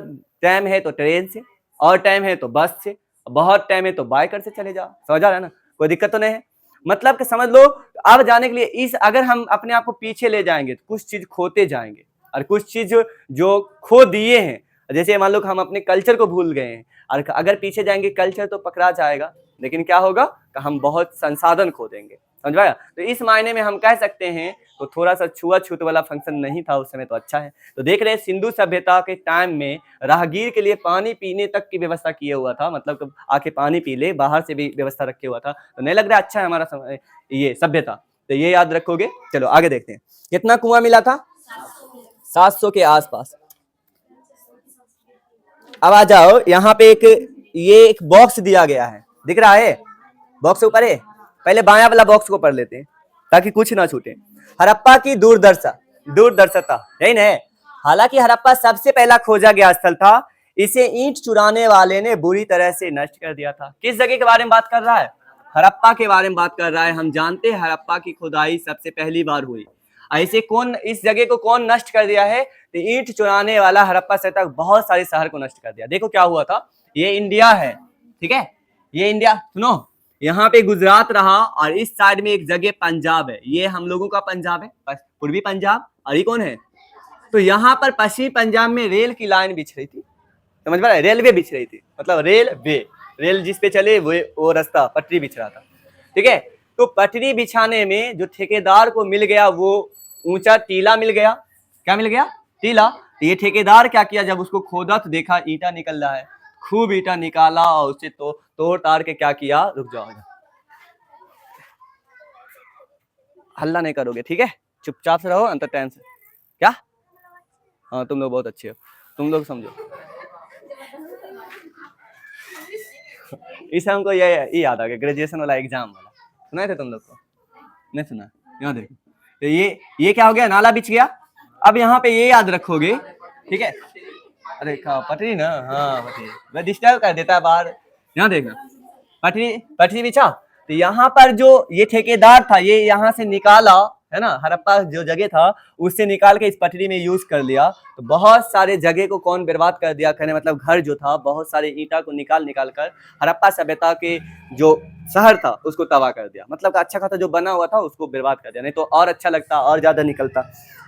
A: टाइम है तो ट्रेन से, और टाइम है तो बस से, बहुत टाइम है तो बाइकर से चले जाओ। समझ आ रहा है ना? कोई दिक्कत तो नहीं है। मतलब कि समझ लो, अब जाने के लिए इस अगर हम अपने आप को पीछे ले जाएंगे तो कुछ चीज खोते जाएंगे, और कुछ चीज जो खो दिए हैं, जैसे मान लो कि हम अपने कल्चर को भूल गए हैं, और अगर पीछे जाएंगे कल्चर तो पकड़ा जाएगा, लेकिन क्या होगा कि हम बहुत संसाधन खो देंगे, समझ पाया। तो इस मायने में हम कह सकते हैं तो थोड़ा सा छुआछूत वाला फंक्शन नहीं था उस समय, तो अच्छा है। तो देख रहे हैं सिंधु सभ्यता के टाइम में राहगीर के लिए पानी पीने तक की व्यवस्था किया हुआ था, मतलब आके पानी पी ले, बाहर से भी व्यवस्था रखे हुआ था। तो नहीं लग रहा अच्छा है हमारा ये सभ्यता, तो ये याद रखोगे। चलो आगे देखते हैं, कितना कुआं मिला था? 700 के आसपास। अब आ जाओ, यहाँ पे एक बॉक्स दिया गया है, दिख रहा है? बॉक्स ऊपर है, पहले बायां वाला बॉक्स को पढ़ लेते हैं ताकि कुछ ना छूटे। हड़प्पा की दूरदर्शिता, यही ना? हालांकि हड़प्पा सबसे पहला खोजा गया स्थल था, इसे ईंट चुराने वाले ने बुरी तरह से नष्ट कर दिया था। किस जगह के बारे में बात कर रहा है? हड़प्पा के बारे में बात कर रहा है। हम जानते हैं हड़प्पा की खुदाई सबसे पहली बार हुई, ऐसे कौन इस जगह को कौन नष्ट कर दिया है? तो ईंट चुराने वाला हड़प्पा से तक बहुत सारे शहर को नष्ट कर दिया। देखो क्या हुआ था, ये इंडिया है, ठीक है, ये इंडिया, सुनो, यहाँ पे गुजरात रहा और इस साइड में एक जगह पंजाब है, ये हम लोगों का पंजाब है, पूर्वी पंजाब, और ये कौन है? तो यहाँ पर पश्चिमी पंजाब में रेल की लाइन बिछ रही थी, समझ पा रहे? रेलवे बिछ रही थी, मतलब रेल जिस पे चले वो रास्ता, पटरी बिछ रहा था, ठीक है। तो पटरी बिछाने में जो ठेकेदार को मिल गया वो ऊंचा टीला मिल गया। क्या मिल गया? टीला। तो ये ठेकेदार क्या किया, जब उसको खोदा तो देखा ईंटा निकल रहा है, खूब ईंटा निकाला और उसे तोड़ ताड़ के क्या किया, रुक जाओ, हल्ला नहीं करोगे, ठीक है, चुपचाप से रहो, एंटरटेन से। क्या? हाँ तुम लोग बहुत अच्छे हो, तुम लोग समझो। इस हमको ये याद आ गया, ग्रेजुएशन वाला एग्जाम वाला, सुना थे तुम लोग को? नहीं सुना? यहाँ देखो, तो ये क्या हो गया, नाला बिछ गया। अब यहाँ पे ये याद रखोगे, ठीक है। अरे पटरी ना, हाँ पटरी, मैं डिस्टर्ब कर देता है बाहर। यहाँ देखना, पटरी बिछा, तो यहाँ पर जो ये ठेकेदार था, ये यहाँ से निकाला, है ना, हड़प्पा जो जगह था उससे निकाल के इस पटरी में यूज कर लिया। तो बहुत सारे जगह को कौन बर्बाद कर दिया, कहने मतलब घर जो था, बहुत सारे ईंटा को निकाल कर हड़प्पा सभ्यता के जो शहर था उसको तबाह कर दिया। मतलब अच्छा खासा जो बना हुआ था उसको बर्बाद कर दिया, नहीं तो और अच्छा लगता, और ज्यादा निकलता,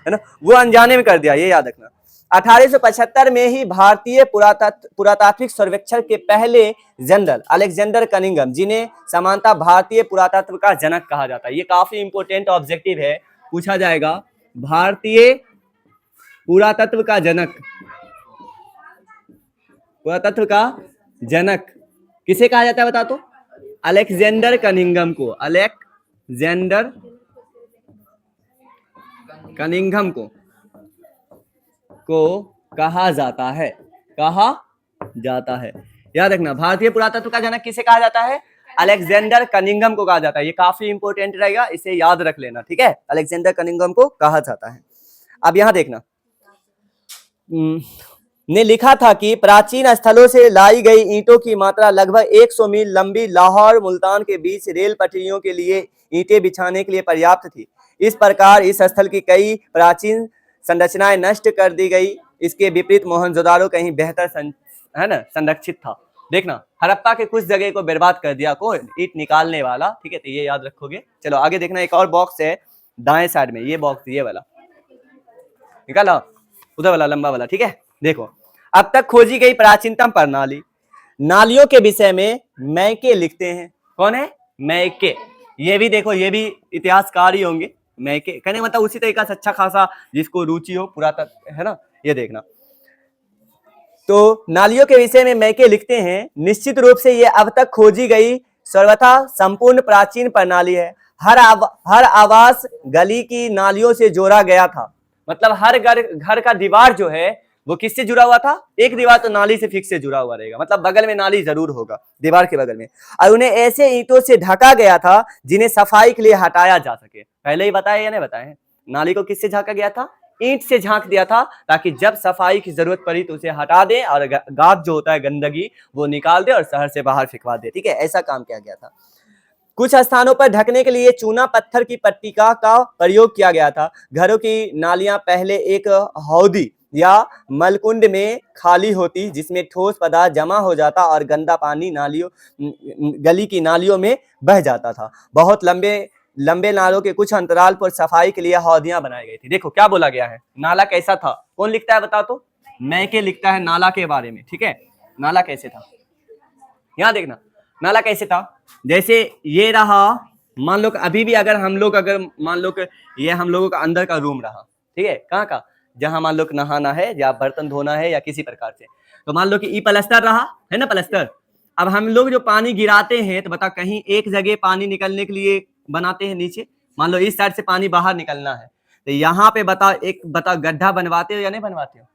A: है ना, वो अनजाने में कर दिया, ये याद रखना। 1875 में ही भारतीय पुरातात्विक सर्वेक्षण के पहले जनरल अलेक्जेंडर कनिंघम, जिन्हें समानता भारतीय पुरातत्व का जनक कहा जाता है, ये काफी इंपोर्टेंट ऑब्जेक्टिव है, पूछा जाएगा। भारतीय पुरातत्व का जनक, पुरातत्व का जनक किसे कहा जाता है बता तो? अलेक्जेंडर कनिंघम को, अलेक्जेंडर कनिंघम को कहा जाता है, कहा जाता है, याद रखना। भारतीय पुरातत्व का जनक किसे कहा जाता है? अलेक्जेंडर कनिंघम को कहा जाता है, ये काफी इंपोर्टेंट रहेगा, इसे याद रख लेना, ठीक है, अलेक्जेंडर कनिंघम को कहा जाता है। अब यहां देखना, ने लिखा था कि प्राचीन स्थलों से लाई गई ईंटों की मात्रा लगभग 100 मील लंबी लाहौर मुल्तान के बीच रेल पटरियों के लिए ईंटें बिछाने के लिए पर्याप्त थी। इस प्रकार इस स्थल की कई प्राचीन संरचनाएं नष्ट कर दी गई। इसके विपरीत मोहनजोदारो कहीं बेहतर है ना संरक्षित था। देखना, हड़प्पा के कुछ जगह को बर्बाद कर दिया, कौन? ईंट निकालने वाला, ठीक है, तो ये याद रखोगे। चलो आगे देखना, एक और बॉक्स है दाएं साइड में, ये बॉक्स, ये वाला निकाला, उधर वाला लंबा वाला, ठीक है। देखो, अब तक खोजी गई प्राचीनतम प्रणाली, नालियों के विषय में मैके लिखते हैं। कौन है? मैके। ये भी देखो, ये भी इतिहासकार ही होंगे, मैके कहने मतलब उसी तरीका से अच्छा खासा जिसको रुचि हो पुरातत्व, है ना, ये देखना। तो नालियों के विषय में मैके लिखते हैं, निश्चित रूप से ये अब तक खोजी गई सर्वथा संपूर्ण प्राचीन प्रणाली है। हर आवास गली की नालियों से जोड़ा गया था, मतलब हर घर का दीवार जो है वो किससे जुड़ा हुआ था? एक दीवार तो नाली से फिक्स से जुड़ा हुआ रहेगा, मतलब बगल में नाली जरूर होगा, दीवार के बगल में, और उन्हें ऐसे ईंटों से ढका गया था जिन्हें सफाई के लिए हटाया जा सके। पहले ही बताया या नहीं बताया? नाली को किससे झांका गया था? ईंट से झांक दिया था, ताकि जब सफाई की जरूरत पड़ी तो उसे हटा दे और गाद जो होता है गंदगी वो निकाल दे और शहर से बाहर फेंकवा दे, ठीक है, ऐसा काम किया गया था। कुछ स्थानों पर ढकने के लिए चूना पत्थर की पट्टिका का प्रयोग किया गया था। घरों की नालियां पहले एक हौदी या मलकुंड में खाली होती, जिसमें ठोस पदार्थ जमा हो जाता और गंदा पानी नालियों गली की नालियों में बह जाता था। बहुत लंबे लंबे नालों के कुछ अंतराल पर सफाई के लिए हौदियां बनाई गई थी। देखो क्या बोला गया है, नाला कैसा था, कौन लिखता है बता तो? मैके लिखता है नाला के बारे में, ठीक है। नाला कैसे था, यहाँ देखना, नाला कैसे था, जैसे ये रहा, मान लो अभी भी अगर हम लोग मान लो कि ये हम लोगों का अंदर का रूम रहा, ठीक है, कहाँ का, जहां मान लो कि नहाना है या बर्तन धोना है या किसी प्रकार से, तो मान लो कि ई प्लस्तर रहा है ना, प्लस्तर। अब हम लोग जो पानी गिराते हैं तो बता, कहीं एक जगह पानी निकलने के लिए बनाते हैं नीचे, मान लो इस साइड से पानी बाहर निकलना है, तो यहाँ पे बता गड्ढा बनवाते हो या नहीं बनवाते हो?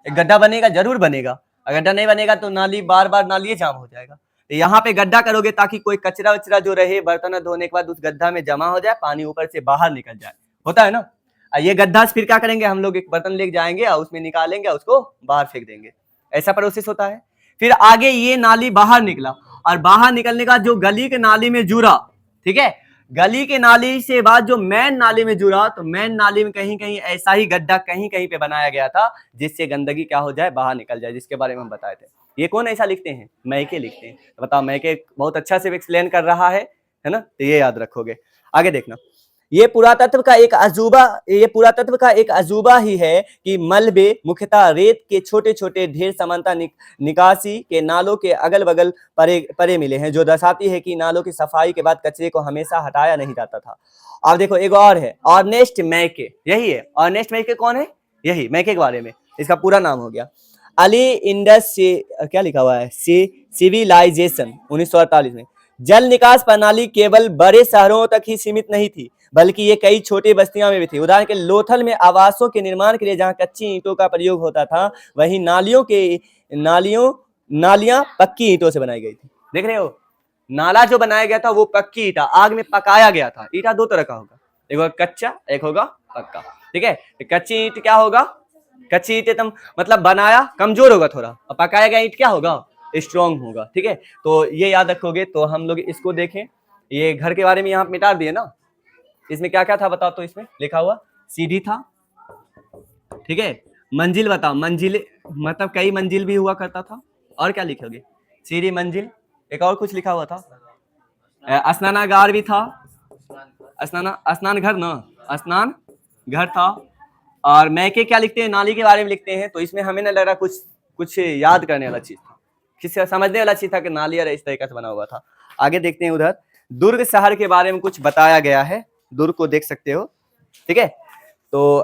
A: एक गड्ढा बनेगा, जरूर बनेगा। अगर गड्ढा नहीं बनेगा तो नाली बार बार नाली जाम हो जाएगा। तो यहाँ पे गड्ढा करोगे ताकि कोई कचरा वचरा जो रहे बर्तन धोने के बाद उस गड्ढा में जमा हो जाए, पानी ऊपर से बाहर निकल जाए, होता है ना। ये गड्ढा फिर क्या करेंगे, हम लोग एक बर्तन लेके जाएंगे और उसमें निकालेंगे, उसको बाहर फेंक देंगे, ऐसा प्रोसेस होता है। फिर आगे ये नाली बाहर निकला और बाहर निकलने का जो गली के नाली में जुड़ा, ठीक है, गली के नाली से बाद जो मेन नाली में जुड़ा, तो मेन नाली में कहीं कहीं ऐसा ही गड्ढा कहीं कहीं पे बनाया गया था जिससे गंदगी क्या हो जाए, बाहर निकल जाए, जिसके बारे में हम बताए थे। ये कौन ऐसा लिखते हैं? मैके लिखते हैं। तो बताओ, मैके बहुत अच्छा से एक्सप्लेन कर रहा है ना, तो ये याद रखोगे। आगे देखना, ये पुरातत्व का एक अजूबा ही है कि मलबे मुख्यतः रेत के छोटे छोटे ढेर समानता निकासी के नालों के अगल बगल परे मिले हैं, जो दर्शाती है कि नालों की सफाई के बाद कचरे को हमेशा हटाया नहीं जाता था। अब देखो एक और है, अर्नेस्ट मैके, यही है अर्नेस्ट मैके। कौन है? यही मैके के बारे में, इसका पूरा नाम हो गया अर्ली इंडस क्या लिखा हुआ है, सिविलाइजेशन 1948 में। जल निकास प्रणाली केवल बड़े शहरों तक ही सीमित नहीं थी, बल्कि ये कई छोटी बस्तियों में भी थी। उदाहरण के लोथल में आवासों के निर्माण के लिए जहां कच्ची ईंटों का प्रयोग होता था, वहीं नालियां पक्की ईंटों से बनाई गई थी। देख रहे हो, नाला जो बनाया गया था वो पक्की ईंटा, आग में पकाया गया था। ईंटा दो तरह का होगा, एक होगा कच्चा, एक होगा पक्का, ठीक है। कच्ची ईंट क्या होगा, कच्ची ईंट एकदम मतलब बनाया कमजोर होगा थोड़ा, और पकाया गया ईंट क्या होगा, स्ट्रॉन्ग होगा, ठीक है। तो ये याद रखोगे। तो हम लोग इसको देखें, ये घर के बारे में यहाँ मिटा दिए ना, इसमें क्या क्या था बताओ तो? इसमें लिखा हुआ सीढ़ी था, ठीक है। मंजिल बताओ, मंजिल मतलब कई मंजिल भी हुआ करता था, और क्या लिखोगे? सीढ़ी, मंजिल, एक और कुछ लिखा हुआ था, स्नानागार भी था, स्नान घर ना, स्नान घर था। और मैके क्या लिखते हैं, नाली के बारे में लिखते हैं। तो इसमें हमें ना लग रहा कुछ याद करने वाला चीज था, किसी समझने वाला चीज था कि नाली और इस तरीके से बना हुआ था। आगे देखते हैं, उधर दुर्ग शहर के बारे में कुछ बताया गया है, दुर्ग को देख सकते हो, ठीक है। तो